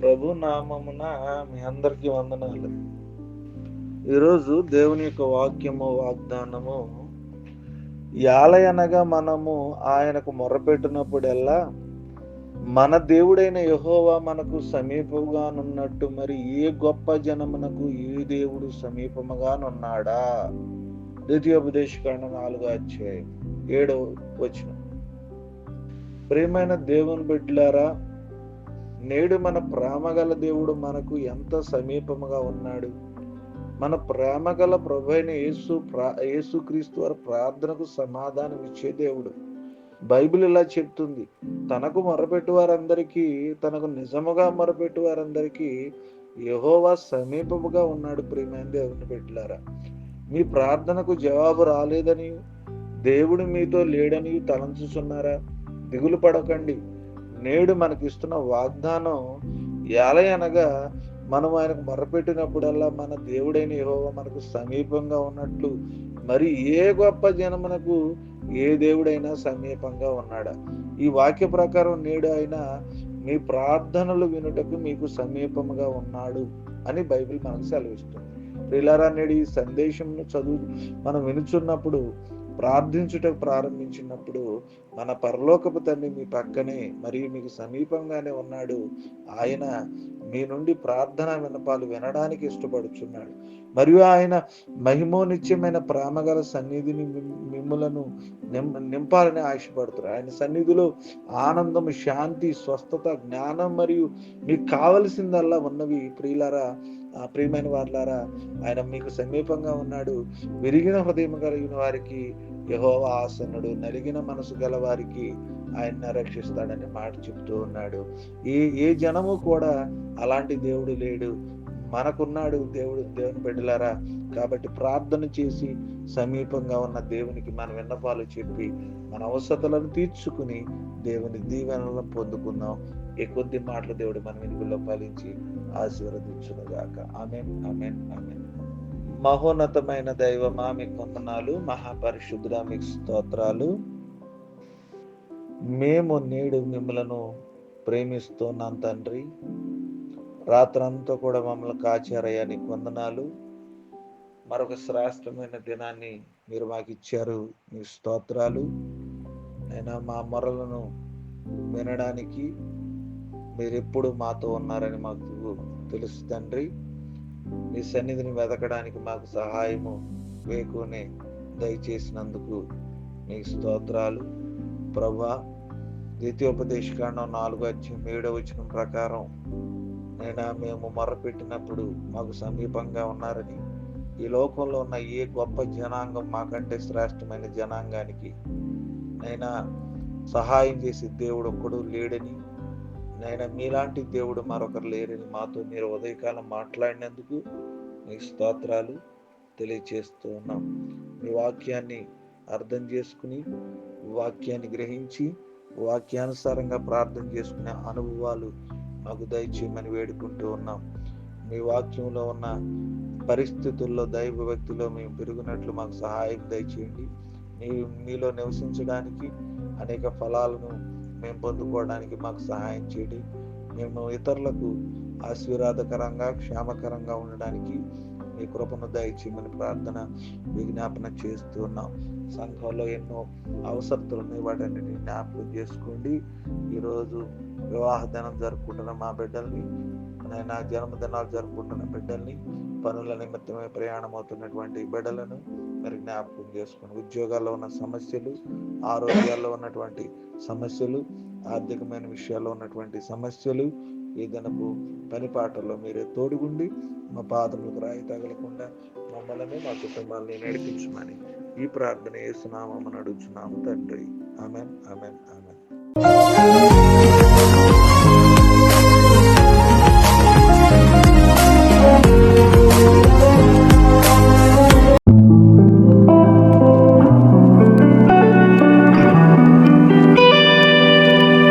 ప్రభు నామమున మీ అందరికీ వందనాలు. ఈరోజు దేవుని యొక్క వాగ్దానము, యాలయనగా మనము ఆయనకు మొర్రపెట్టినప్పుడెల్లా మన దేవుడైన యెహోవా మనకు సమీపముగానున్నట్టు మరి ఏ గొప్ప జనమునకు ఈ దేవుడు సమీపముగానున్నాడా? ద్వితీయోపదేశకాండం 4:7. ప్రియమైన దేవుని బిడ్డలారా, నేడు మన ప్రేమగల దేవుడు మనకు ఎంత సమీపముగా ఉన్నాడు. మన ప్రేమగల ప్రభువైన యేసుక్రీస్తు వారి ప్రార్థనకు సమాధానం ఇచ్చే దేవుడు. బైబిల్ ఇలా చెప్తుంది, తనకు మొరపెట్టు వారందరికీ, తనకు నిజముగా మొరపెట్టు వారందరికీ యెహోవా సమీపముగా ఉన్నాడు. ప్రియమైన దేవుని బిడ్డలారా, మీ ప్రార్థనకు జవాబు రాలేదని, దేవుడు మీతో లేడని తలంచుచున్నారా? దిగులు పడకండి. నేడు మనకిస్తున్న వాగ్దానం యాలయనగా మనం ఆయనకు మొర్రపెట్టినప్పుడల్లా మన దేవుడైన యెహోవా మనకు సమీపంగా ఉన్నట్లు మరి ఏ గొప్ప జనమునకు ఏ దేవుడైనా సమీపంగా ఉన్నాడా? ఈ వాక్య ప్రకారం నేడు ఆయన మీ ప్రార్థనలు వినుటకు మీకు సమీపముగా ఉన్నాడు అని బైబిల్ మనకు సెలవిస్తుంది. ప్రియులారా, నేడు ఈ సందేశంను మనం వినుచున్నప్పుడు, ప్రార్థించుటకు ప్రారంభించినప్పుడు మన పరలోకపు తండ్రి మీ పక్కనే మరియు మీకు సమీపంగానే ఉన్నాడు. ఆయన మీ నుండి ప్రార్థన విన్నపాలు వినడానికి ఇష్టపడుచున్నాడు. మరియు ఆయన మహిమోనిత్యమైన ప్రేమగల సన్నిధిని మిమ్ములను నింపాలని ఆశపడుతున్నారు. ఆయన సన్నిధిలో ఆనందం, శాంతి, స్వస్థత, జ్ఞానం మరియు మీకు కావలసిందల్లా ఉన్నవి. ప్రియమైన వారులారా, ఆయన మీకు సమీపంగా ఉన్నాడు. విరిగిన హృదయం కలిగిన వారికి యెహోవా ఆసన్నుడు, నలిగిన మనసు గల వారికి ఆయన రక్షిస్తాడని మాట చెప్తూ ఉన్నాడు. ఏ జనము కూడా అలాంటి దేవుడు లేడు, మనకున్నాడు దేవుని బిడ్డలారా. కాబట్టి ప్రార్థన చేసి సమీపంగా ఉన్న దేవునికి మన విన్నపాలు చెప్పి మన అవసరతలను తీర్చుకుని దేవుని దీవెనలను పొందుకుందాం. ఈ కొద్ది మాటలు దేవుడు మన వెనుకల్లో ఫలించి ఆశీర్వదించునుగాక. ఆమేన్, ఆమేన్, ఆమేన్. మహోన్నతమైన దైవమా, మీకు వందనాలు. మహాపరిశుద్ధుడా, మీకు స్తోత్రాలు. మేము నేడు మిమ్మలను ప్రేమిస్తున్నాం తండ్రి. రాత్రంతా కూడా మమ్మల్ని కాచారయ్యా, నీకు వందనాలు. మరొక శ్రేష్టమైన దినాన్ని మీరు మాకు ఇచ్చారు, మీ స్తోత్రాలు. అయినా మా మొరలను వినడానికి మీరెప్పుడు మాతో ఉన్నారని మాకు తెలుసు తండ్రి. మీ సన్నిధిని వెతకడానికి మాకు సహాయము వేకునే దయచేసినందుకు మీకు స్తోత్రాలు ప్రభువా. ద్వితీయోపదేశకాండం 4:7 ప్రకారం నైనా మేము మొర్రపెట్టినప్పుడు మాకు సమీపంగా ఉన్నారని, ఈ లోకంలో ఉన్న ఏ గొప్ప జనాంగం మాకంటే శ్రేష్టమైన జనాంగానికి నైనా సహాయం చేసే దేవుడు ఒక్కడు లేడని, నైనా మీలాంటి దేవుడు మరొకరు లేరని మాతో మీరు ఉదయకాలం మాట్లాడినందుకు మీకు స్తోత్రాలు తెలియచేస్తూ ఉన్నాం. మీ వాక్యాన్ని అర్థం చేసుకుని, వాక్యాన్ని గ్రహించి, వాక్యానుసారంగా ప్రార్థన చేసుకునే అనుభవాలు మాకు దయచేయమని వేడుకుంటూ ఉన్నాం. మీ వాక్యంలో ఉన్న పరిస్థితుల్లో, దైవ భక్తిలో మేము పెరిగినట్లు మాకు సహాయం దయచేయండి. మీలో నివసించడానికి, అనేక ఫలాలను మేము పొందుకోవడానికి మాకు సహాయం చేయండి. మేము ఇతరులకు ఆశీర్వాదకరంగా, క్షేమకరంగా ఉండడానికి మీ కృపను దయచేయమని ప్రార్థన విజ్ఞాపన చేస్తూ ఉన్నాం. సంఘంలో ఎన్నో అవసరతలు ఉన్నాయి, వాటన్నిటిని జ్ఞాపకం చేసుకోండి. ఈరోజు వివాహ దినం జరుపుకుంటున్న మా బిడ్డల్ని, నైనా జన్మదినాలు జరుపుకుంటున్న బిడ్డల్ని, పనుల నిమిత్తమే ప్రయాణం అవుతున్నటువంటి బిడ్డలను మరి జ్ఞాపకం చేసుకోండి. ఉద్యోగాల్లో ఉన్న సమస్యలు, ఆరోగ్యాల్లో ఉన్నటువంటి సమస్యలు, ఆర్థికమైన విషయాల్లో ఉన్నటువంటి సమస్యలు, ఏదనకు పనిపాటల్లో మీరే తోడుగుండి మా పాదములకు రాయి తగలకుండా మమ్మల్ని, మా కుటుంబాలని నడిపించమని ఈ ప్రార్థన యేసు నామమున అడుగుచున్నాము తండ్రి. Amen, amen, amen.